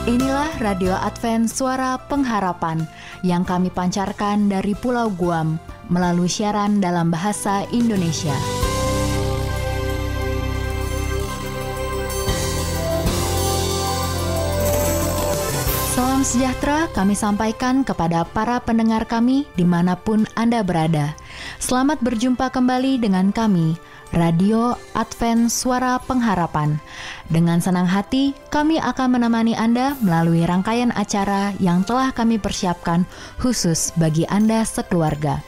Inilah Radio Advent Suara Pengharapan yang kami pancarkan dari Pulau Guam melalui siaran dalam bahasa Indonesia. Salam sejahtera kami sampaikan kepada para pendengar kami dimanapun Anda berada. Selamat berjumpa kembali dengan kami, Radio Advent Suara Pengharapan. Dengan senang hati, kami akan menemani Anda melalui rangkaian acara yang telah kami persiapkan khusus bagi Anda sekeluarga.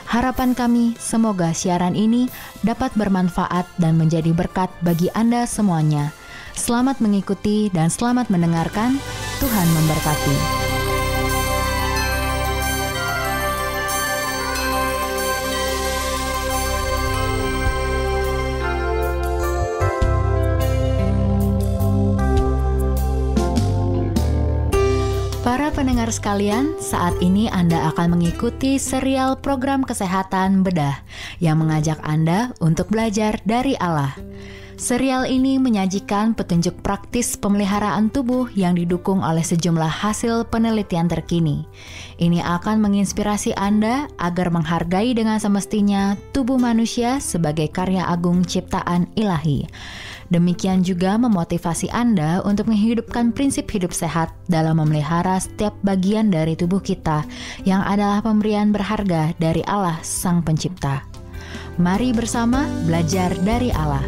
Harapan kami, semoga siaran ini dapat bermanfaat dan menjadi berkat bagi Anda semuanya. Selamat mengikuti dan selamat mendengarkan. Tuhan memberkati. Para pendengar sekalian, saat ini Anda akan mengikuti serial program kesehatan bedah yang mengajak Anda untuk belajar dari Allah. Serial ini menyajikan petunjuk praktis pemeliharaan tubuh yang didukung oleh sejumlah hasil penelitian terkini. Ini akan menginspirasi Anda agar menghargai dengan semestinya tubuh manusia sebagai karya agung ciptaan ilahi. Demikian juga memotivasi Anda untuk menghidupkan prinsip hidup sehat dalam memelihara setiap bagian dari tubuh kita yang adalah pemberian berharga dari Allah Sang Pencipta. Mari bersama belajar dari Allah.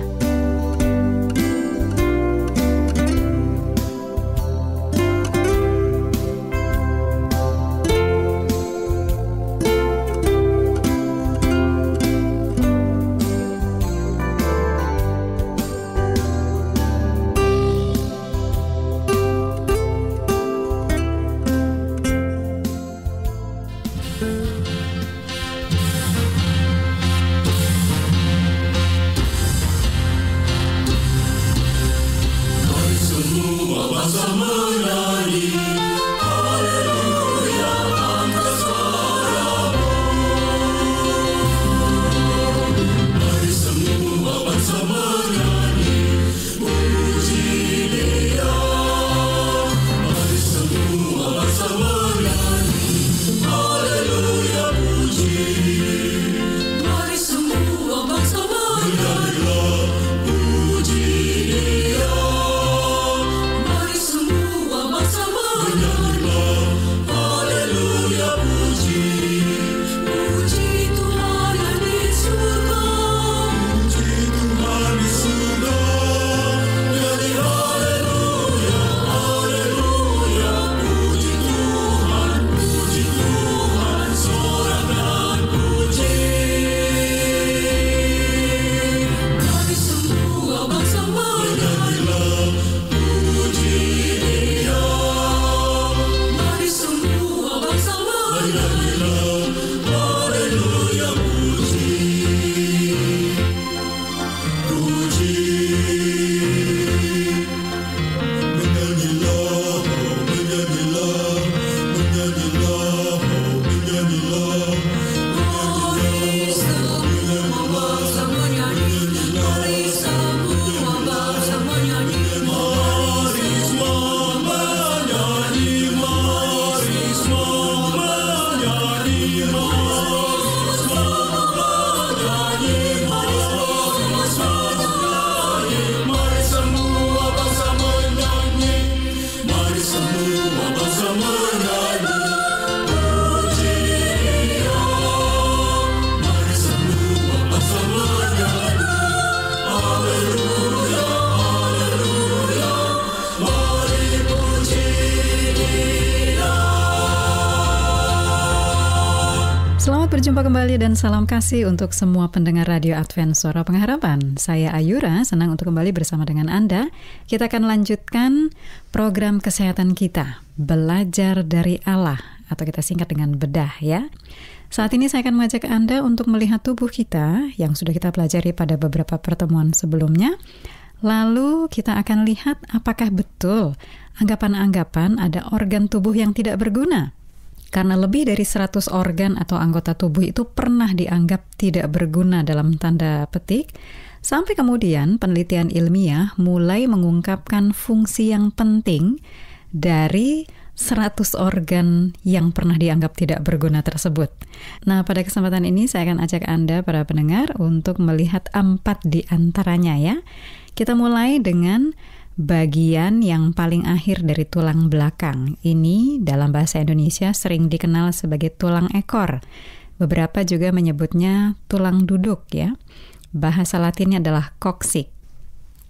Berjumpa kembali dan salam kasih untuk semua pendengar Radio Advent Suara Pengharapan. Saya Ayura, senang untuk kembali bersama dengan Anda. Kita akan lanjutkan program kesehatan kita, Belajar dari Allah, atau kita singkat dengan bedah ya. Saat ini saya akan mengajak Anda untuk melihat tubuh kita yang sudah kita pelajari pada beberapa pertemuan sebelumnya. Lalu kita akan lihat apakah betul anggapan-anggapan ada organ tubuh yang tidak berguna. Karena lebih dari 100 organ atau anggota tubuh itu pernah dianggap tidak berguna dalam tanda petik, sampai kemudian penelitian ilmiah mulai mengungkapkan fungsi yang penting dari 100 organ yang pernah dianggap tidak berguna tersebut. Nah, pada kesempatan ini saya akan ajak Anda, para pendengar, untuk melihat 4 di antaranya ya. Kita mulai dengan bagian yang paling akhir dari tulang belakang. Ini dalam bahasa Indonesia sering dikenal sebagai tulang ekor. Beberapa juga menyebutnya tulang duduk ya. Bahasa Latinnya adalah coccyx.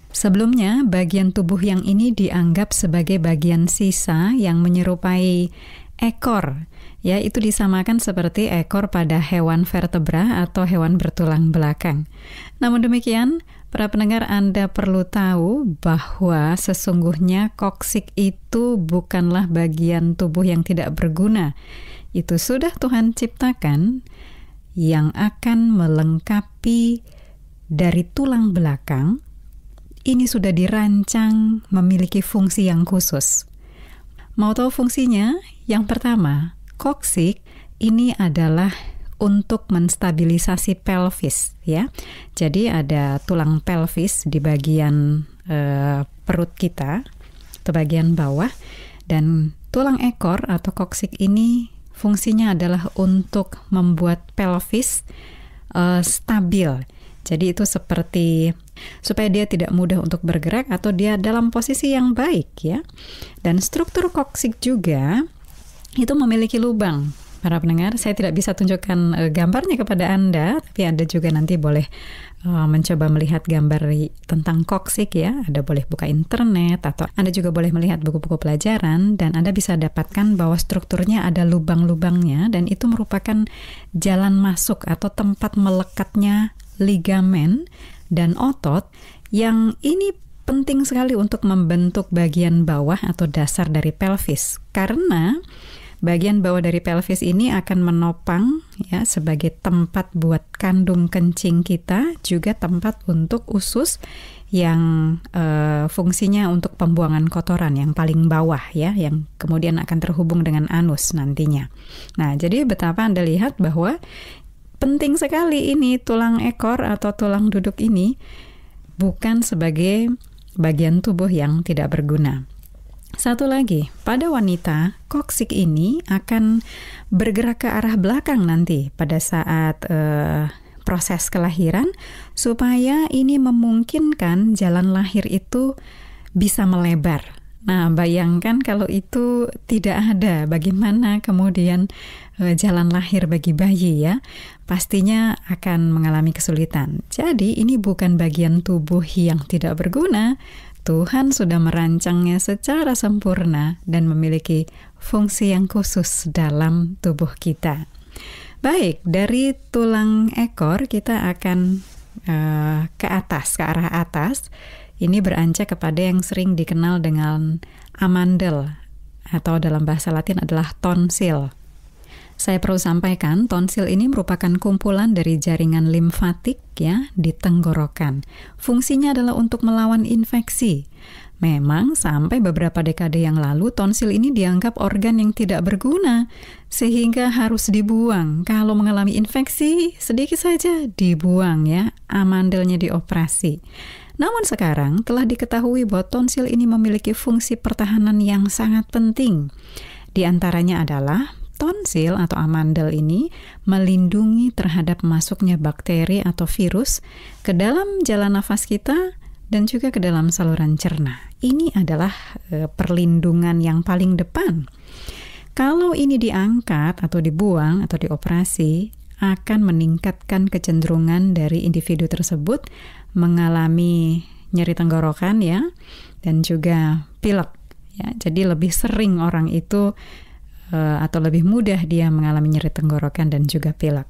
Sebelumnya, bagian tubuh yang ini dianggap sebagai bagian sisa yang menyerupai ekor. Ya, itu disamakan seperti ekor pada hewan vertebra atau hewan bertulang belakang. Namun demikian, para pendengar, Anda perlu tahu bahwa sesungguhnya coccyx itu bukanlah bagian tubuh yang tidak berguna. Itu sudah Tuhan ciptakan yang akan melengkapi dari tulang belakang. Ini sudah dirancang memiliki fungsi yang khusus. Mau tahu fungsinya? Yang pertama, coccyx ini adalah untuk menstabilisasi pelvis ya. Jadi ada tulang pelvis di bagian perut kita, atau bagian bawah, dan tulang ekor atau coccyx ini fungsinya adalah untuk membuat pelvis stabil. Jadi itu seperti supaya dia tidak mudah untuk bergerak atau dia dalam posisi yang baik ya. Dan struktur coccyx juga itu memiliki lubang. Para pendengar, saya tidak bisa tunjukkan gambarnya kepada Anda, tapi Anda juga nanti boleh mencoba melihat gambar tentang coccyx ya. Anda boleh buka internet atau Anda juga boleh melihat buku-buku pelajaran dan Anda bisa dapatkan bahwa strukturnya ada lubang-lubangnya dan itu merupakan jalan masuk atau tempat melekatnya ligamen dan otot yang ini penting sekali untuk membentuk bagian bawah atau dasar dari pelvis. Karena bagian bawah dari pelvis ini akan menopang ya sebagai tempat buat kandung kencing kita, juga tempat untuk usus yang fungsinya untuk pembuangan kotoran yang paling bawah ya, yang kemudian akan terhubung dengan anus nantinya. Nah, jadi betapa Anda lihat bahwa penting sekali ini tulang ekor atau tulang duduk ini bukan sebagai bagian tubuh yang tidak berguna. Satu lagi, pada wanita, coccyx ini akan bergerak ke arah belakang nanti pada saat proses kelahiran supaya ini memungkinkan jalan lahir itu bisa melebar. Nah, bayangkan kalau itu tidak ada, bagaimana kemudian jalan lahir bagi bayi ya? Pastinya akan mengalami kesulitan. Jadi ini bukan bagian tubuh yang tidak berguna. Tuhan sudah merancangnya secara sempurna dan memiliki fungsi yang khusus dalam tubuh kita. Baik, dari tulang ekor kita akan ke atas, ke arah atas. Ini beranjak kepada yang sering dikenal dengan amandel atau dalam bahasa Latin adalah tonsil. Saya perlu sampaikan, tonsil ini merupakan kumpulan dari jaringan limfatik ya di tenggorokan. Fungsinya adalah untuk melawan infeksi. Memang sampai beberapa dekade yang lalu tonsil ini dianggap organ yang tidak berguna sehingga harus dibuang. Kalau mengalami infeksi sedikit saja dibuang ya, amandelnya dioperasi. Namun sekarang telah diketahui bahwa tonsil ini memiliki fungsi pertahanan yang sangat penting. Di antaranya adalah tonsil atau amandel ini melindungi terhadap masuknya bakteri atau virus ke dalam jalan nafas kita dan juga ke dalam saluran cerna. Ini adalah perlindungan yang paling depan. Kalau ini diangkat atau dibuang atau dioperasi, akan meningkatkan kecenderungan dari individu tersebut mengalami nyeri tenggorokan ya, dan juga pilek ya. Jadi lebih sering orang itu atau lebih mudah dia mengalami nyeri tenggorokan dan juga pilek.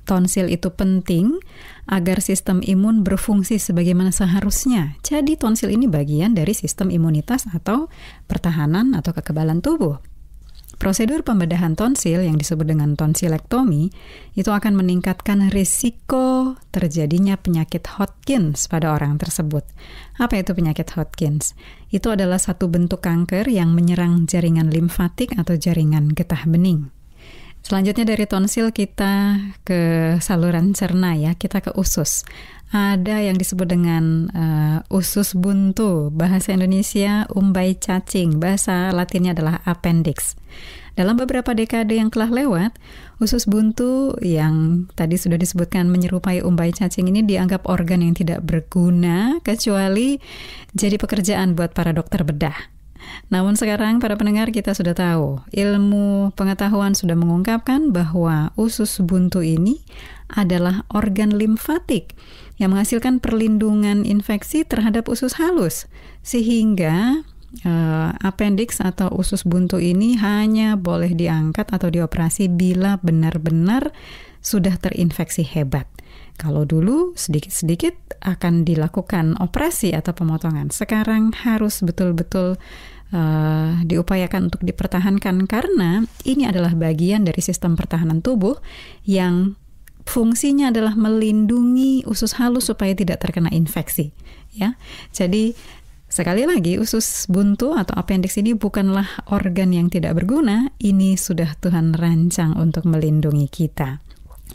Tonsil itu penting agar sistem imun berfungsi sebagaimana seharusnya. Jadi tonsil ini bagian dari sistem imunitas atau pertahanan atau kekebalan tubuh. Prosedur pembedahan tonsil yang disebut dengan tonsilektomi itu akan meningkatkan risiko terjadinya penyakit Hodgkin pada orang tersebut. Apa itu penyakit Hodgkin? Itu adalah satu bentuk kanker yang menyerang jaringan limfatik atau jaringan getah bening. Selanjutnya dari tonsil kita ke saluran cerna ya, kita ke usus. Ada yang disebut dengan usus buntu, bahasa Indonesia umbai cacing, bahasa Latinnya adalah appendix. Dalam beberapa dekade yang telah lewat, usus buntu yang tadi sudah disebutkan menyerupai umbai cacing ini dianggap organ yang tidak berguna kecuali jadi pekerjaan buat para dokter bedah. Namun sekarang para pendengar, kita sudah tahu, ilmu pengetahuan sudah mengungkapkan bahwa usus buntu ini adalah organ limfatik yang menghasilkan perlindungan infeksi terhadap usus halus, sehingga appendix atau usus buntu ini hanya boleh diangkat atau dioperasi bila benar-benar sudah terinfeksi hebat. Kalau dulu sedikit-sedikit akan dilakukan operasi atau pemotongan, sekarang harus betul-betul diupayakan untuk dipertahankan, karena ini adalah bagian dari sistem pertahanan tubuh yang fungsinya adalah melindungi usus halus supaya tidak terkena infeksi. Ya, jadi sekali lagi, usus buntu atau appendix ini bukanlah organ yang tidak berguna, ini sudah Tuhan rancang untuk melindungi kita.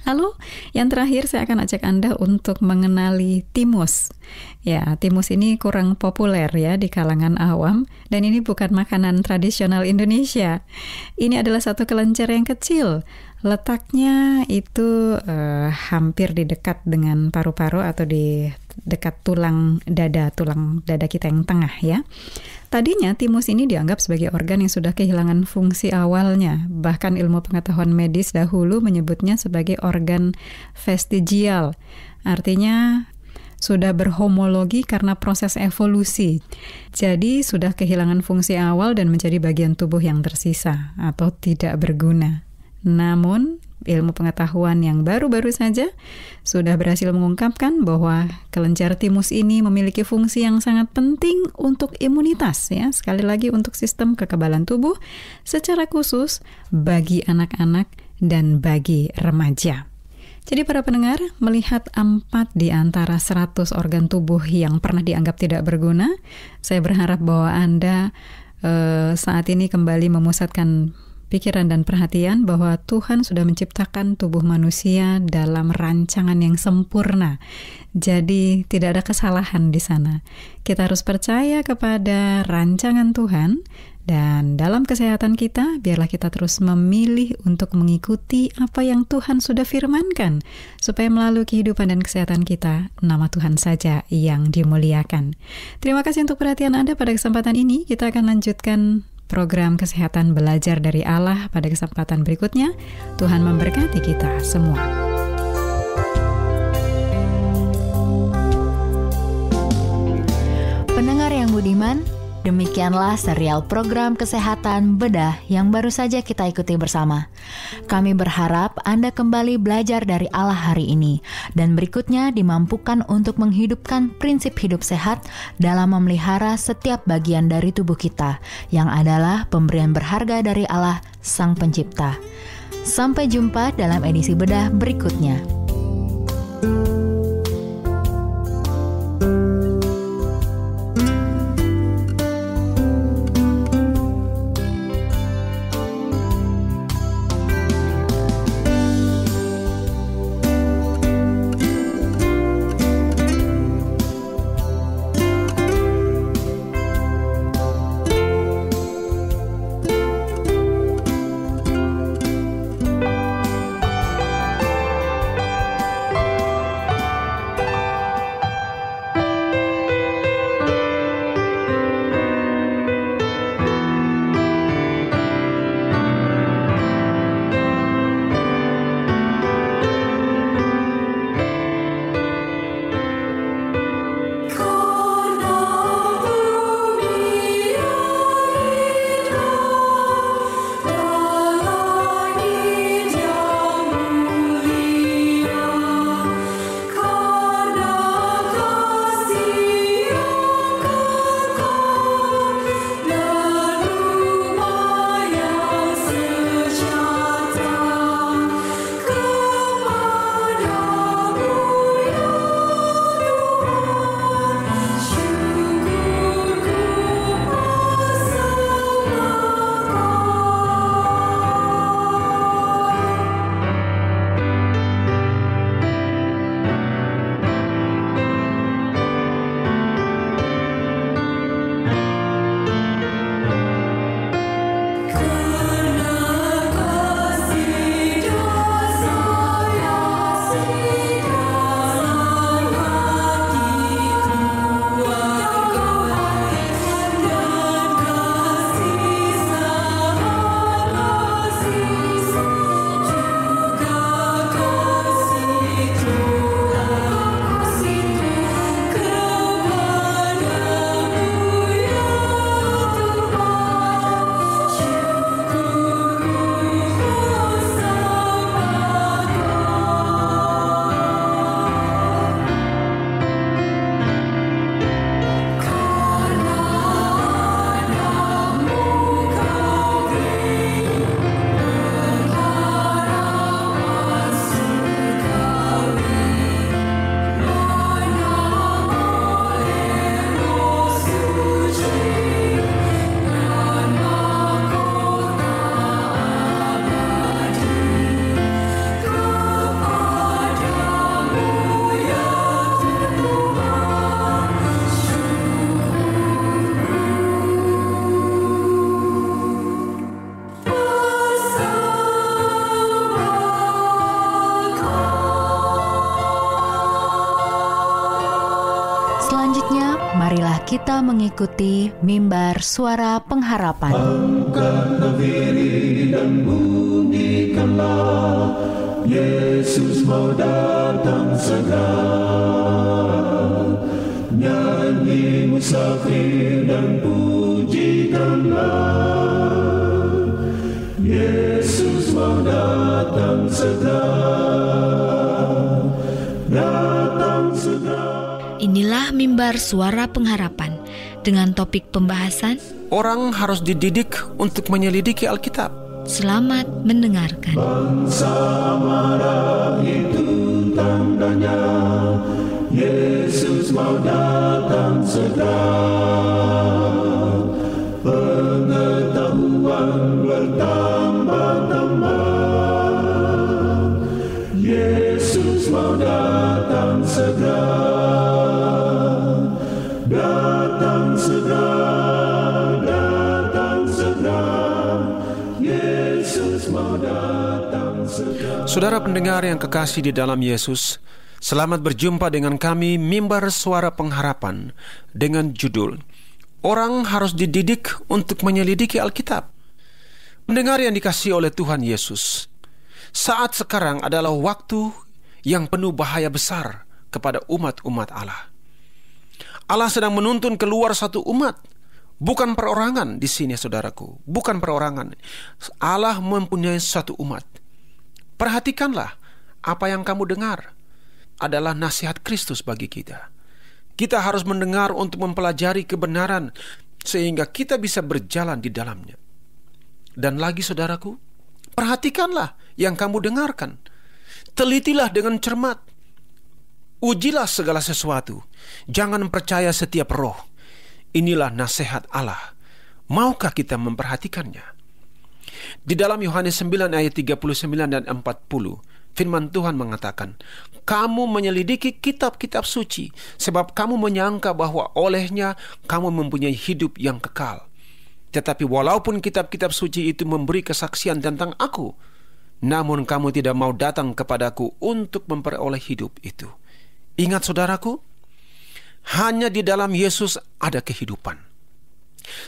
Lalu yang terakhir saya akan ajak Anda untuk mengenali timus. Ya, timus ini kurang populer ya di kalangan awam, dan ini bukan makanan tradisional Indonesia. Ini adalah satu kelenjar yang kecil. Letaknya itu hampir di dekat dengan paru-paru atau di dekat tulang dada kita yang tengah ya. Tadinya timus ini dianggap sebagai organ yang sudah kehilangan fungsi awalnya. Bahkan ilmu pengetahuan medis dahulu menyebutnya sebagai organ vestigial. Artinya sudah berhomologi karena proses evolusi. Jadi sudah kehilangan fungsi awal dan menjadi bagian tubuh yang tersisa atau tidak berguna. Namun ilmu pengetahuan yang baru-baru saja sudah berhasil mengungkapkan bahwa kelenjar timus ini memiliki fungsi yang sangat penting untuk imunitas ya, sekali lagi untuk sistem kekebalan tubuh, secara khusus bagi anak-anak dan bagi remaja. Jadi para pendengar, melihat 4 di antara 100 organ tubuh yang pernah dianggap tidak berguna, saya berharap bahwa Anda saat ini kembali memusatkan pikiran dan perhatian bahwa Tuhan sudah menciptakan tubuh manusia dalam rancangan yang sempurna. Jadi tidak ada kesalahan di sana. Kita harus percaya kepada rancangan Tuhan, dan dalam kesehatan kita, biarlah kita terus memilih untuk mengikuti apa yang Tuhan sudah firmankan, supaya melalui kehidupan dan kesehatan kita, nama Tuhan saja yang dimuliakan. Terima kasih untuk perhatian Anda pada kesempatan ini. Kita akan lanjutkan program Kesehatan Belajar dari Allah pada kesempatan berikutnya. Tuhan memberkati kita semua. Pendengar yang budiman, demikianlah serial program Kesehatan Bedah yang baru saja kita ikuti bersama. Kami berharap Anda kembali belajar dari Allah hari ini, dan berikutnya dimampukan untuk menghidupkan prinsip hidup sehat dalam memelihara setiap bagian dari tubuh kita, yang adalah pemberian berharga dari Allah Sang Pencipta. Sampai jumpa dalam edisi Bedah berikutnya. kita mengikuti Mimbar Suara Pengharapan. Angkatlah diri dan bunyikanlah, Yesus mau datang segera. Nyanyi musafir dan pujikanlah, Yesus mau datang segera. Datang segera. Inilah Mimbar Suara Pengharapan dengan topik pembahasan orang harus dididik untuk menyelidiki Alkitab. Selamat mendengarkan. Bangsa marah itu tandanya, Yesus mau datang segera. Pengetahuan bertambah-tambah, Yesus mau datang segera. Datang segera, datang segera, Yesus mau datang segera. Saudara pendengar yang kekasih di dalam Yesus, selamat berjumpa dengan kami Mimbar Suara Pengharapan dengan judul Orang harus dididik untuk menyelidiki Alkitab. Pendengar yang dikasihi oleh Tuhan Yesus, saat sekarang adalah waktu yang penuh bahaya besar kepada umat-umat Allah. Allah sedang menuntun keluar satu umat, bukan perorangan di sini, saudaraku, bukan perorangan. Allah mempunyai satu umat. Perhatikanlah, apa yang kamu dengar adalah nasihat Kristus bagi kita. Kita harus mendengar untuk mempelajari kebenaran sehingga kita bisa berjalan di dalamnya. Dan lagi, saudaraku, perhatikanlah yang kamu dengarkan. Telitilah dengan cermat. Ujilah segala sesuatu. Jangan percaya setiap roh. Inilah nasihat Allah. Maukah kita memperhatikannya? Di dalam Yohanes 9 ayat 39 dan 40, firman Tuhan mengatakan, kamu menyelidiki kitab-kitab suci, sebab kamu menyangka bahwa olehnya kamu mempunyai hidup yang kekal. Tetapi walaupun kitab-kitab suci itu memberi kesaksian tentang aku, namun kamu tidak mau datang kepadaku untuk memperoleh hidup itu. Ingat, saudaraku, hanya di dalam Yesus ada kehidupan.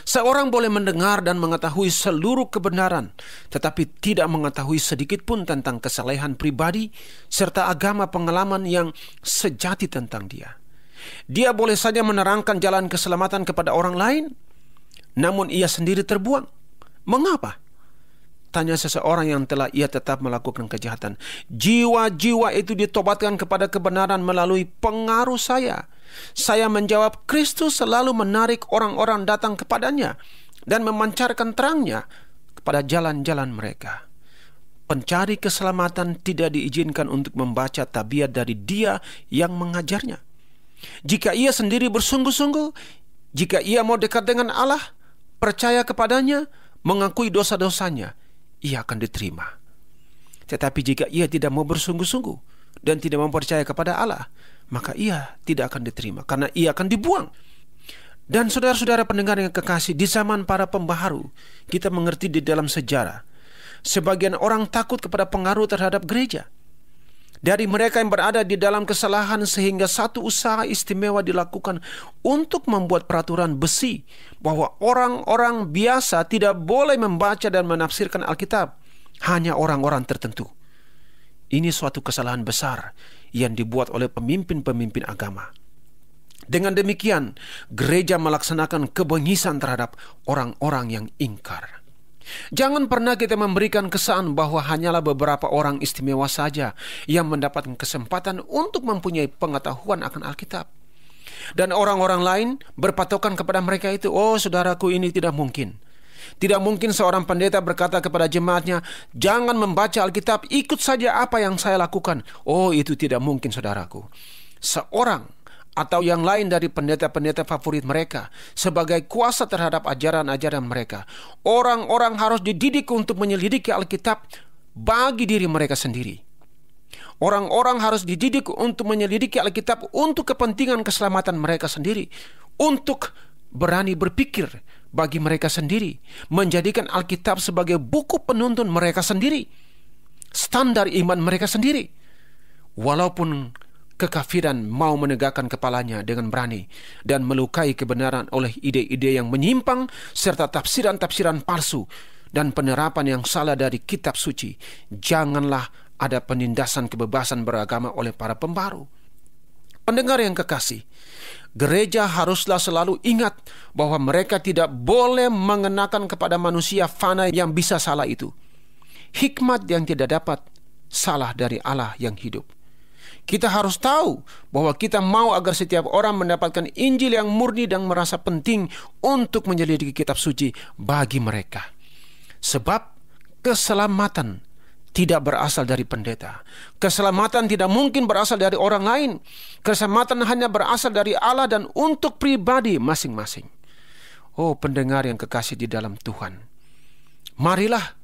Seorang boleh mendengar dan mengetahui seluruh kebenaran, tetapi tidak mengetahui sedikit pun tentang kesalehan pribadi serta agama pengalaman yang sejati tentang dia. Dia boleh saja menerangkan jalan keselamatan kepada orang lain, namun ia sendiri terbuang. Mengapa? Tanya seseorang yang telah ia tetap melakukan kejahatan. Jiwa-jiwa itu ditobatkan kepada kebenaran melalui pengaruh saya. Saya menjawab, Kristus selalu menarik orang-orang datang kepadanya dan memancarkan terangnya kepada jalan-jalan mereka. Pencari keselamatan tidak diizinkan untuk membaca tabiat dari Dia yang mengajarnya. Jika ia sendiri bersungguh-sungguh, jika ia mau dekat dengan Allah, percaya kepadanya, mengakui dosa-dosanya, ia akan diterima. Tetapi jika ia tidak mau bersungguh-sungguh dan tidak mau percaya kepada Allah, maka ia tidak akan diterima, karena ia akan dibuang. Dan saudara-saudara pendengar yang kekasih, di zaman para pembaharu, kita mengerti di dalam sejarah, sebagian orang takut kepada pengaruh terhadap gereja. Dari mereka yang berada di dalam kesalahan sehingga satu usaha istimewa dilakukan untuk membuat peraturan besi bahwa orang-orang biasa tidak boleh membaca dan menafsirkan Alkitab, hanya orang-orang tertentu. Ini suatu kesalahan besar yang dibuat oleh pemimpin-pemimpin agama. Dengan demikian, gereja melaksanakan kebengisan terhadap orang-orang yang ingkar. Jangan pernah kita memberikan kesan bahwa hanyalah beberapa orang istimewa saja yang mendapatkan kesempatan untuk mempunyai pengetahuan akan Alkitab. Dan orang-orang lain berpatokan kepada mereka itu, oh saudaraku, ini tidak mungkin. Tidak mungkin seorang pendeta berkata kepada jemaatnya, jangan membaca Alkitab, ikut saja apa yang saya lakukan. Oh, itu tidak mungkin, saudaraku. Seorang atau yang lain dari pendeta-pendeta favorit mereka sebagai kuasa terhadap ajaran-ajaran mereka, orang-orang harus dididik untuk menyelidiki Alkitab bagi diri mereka sendiri. Orang-orang harus dididik untuk menyelidiki Alkitab untuk kepentingan keselamatan mereka sendiri, untuk berani berpikir bagi mereka sendiri, menjadikan Alkitab sebagai buku penuntun mereka sendiri, standar iman mereka sendiri. Walaupun kekafiran mau menegakkan kepalanya dengan berani dan melukai kebenaran oleh ide-ide yang menyimpang serta tafsiran-tafsiran palsu dan penerapan yang salah dari kitab suci. Janganlah ada penindasan kebebasan beragama oleh para pembaru. Pendengar yang kekasih, gereja haruslah selalu ingat bahwa mereka tidak boleh mengenakan kepada manusia fana yang bisa salah itu hikmat yang tidak dapat salah dari Allah yang hidup. Kita harus tahu bahwa kita mau agar setiap orang mendapatkan Injil yang murni dan merasa penting untuk menyelidiki kitab suci bagi mereka. Sebab keselamatan tidak berasal dari pendeta. Keselamatan tidak mungkin berasal dari orang lain. Keselamatan hanya berasal dari Allah dan untuk pribadi masing-masing. Oh pendengar yang kekasih di dalam Tuhan, marilah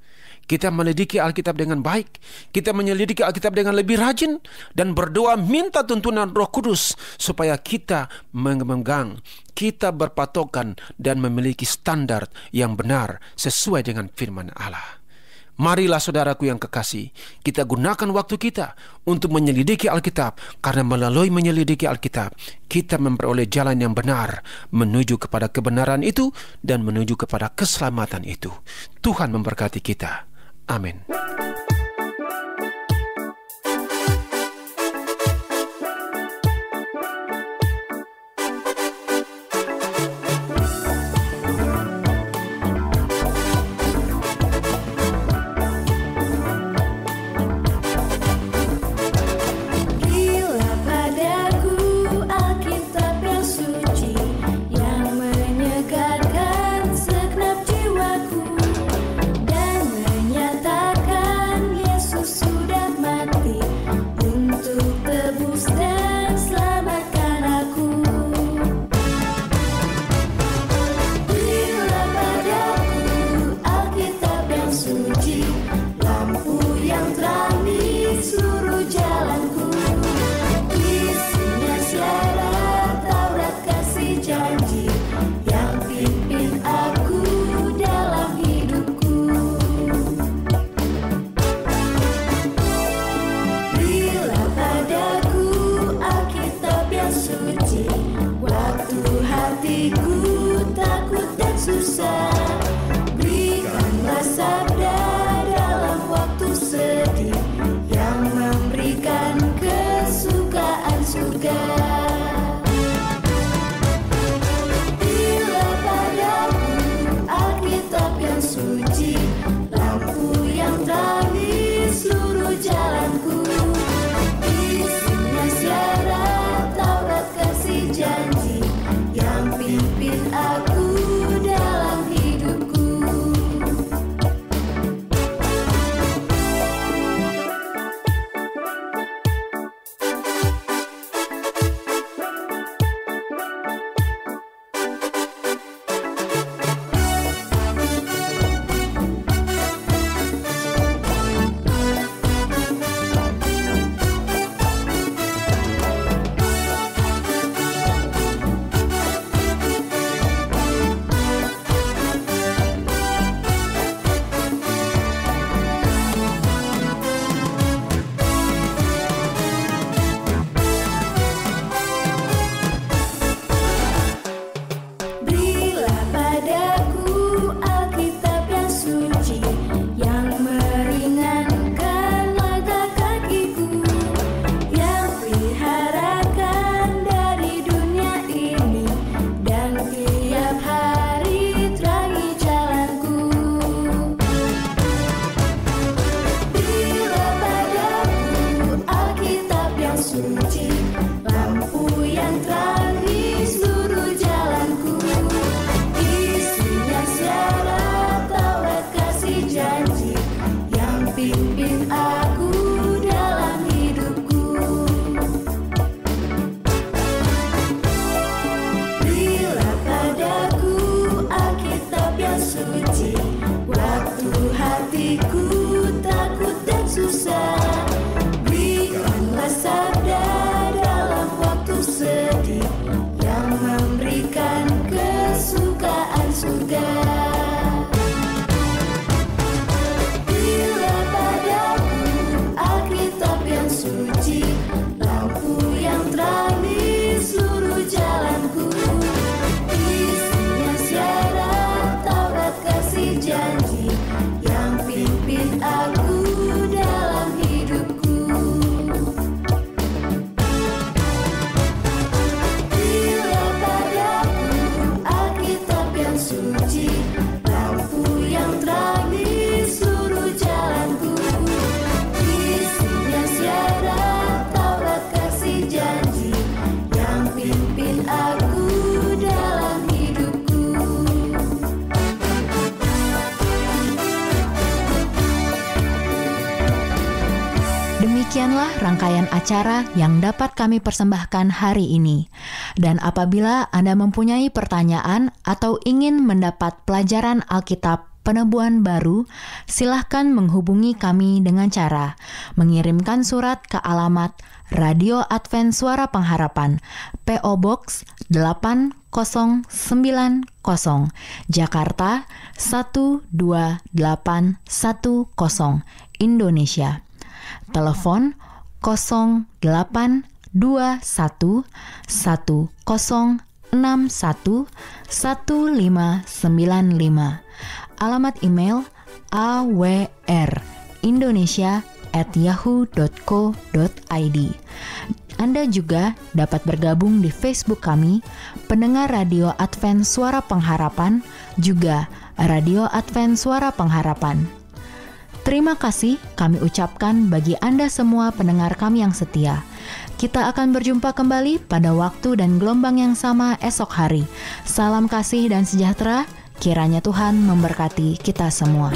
kita menyelidiki Alkitab dengan baik. Kita menyelidiki Alkitab dengan lebih rajin dan berdoa minta tuntunan Roh Kudus supaya kita memegang, kita berpatokan dan memiliki standar yang benar sesuai dengan firman Allah. Marilah saudaraku yang kekasih, kita gunakan waktu kita untuk menyelidiki Alkitab, karena melalui menyelidiki Alkitab kita memperoleh jalan yang benar menuju kepada kebenaran itu dan menuju kepada keselamatan itu. Tuhan memberkati kita. Amin. lampu yang terang di seluruh jalanku. Isinya syarat Taurat kasih janji yang pimpin aku dalam hidupku. Demikianlah rangkaian acara yang dapat kami persembahkan hari ini. Dan apabila Anda mempunyai pertanyaan atau ingin mendapat pelajaran Alkitab Penebuan Baru, silahkan menghubungi kami dengan cara mengirimkan surat ke alamat Radio Advent Suara Pengharapan, P.O. Box 8090, Jakarta 12810, Indonesia. Telepon 0821 1061 1595. Alamat email awrindonesia@yahoo.co.id. Anda juga dapat bergabung di Facebook kami, Pendengar Radio Advent Suara Pengharapan, juga Radio Advent Suara Pengharapan. Terima kasih kami ucapkan bagi Anda semua pendengar kami yang setia. Kita akan berjumpa kembali pada waktu dan gelombang yang sama esok hari. Salam kasih dan sejahtera, kiranya Tuhan memberkati kita semua.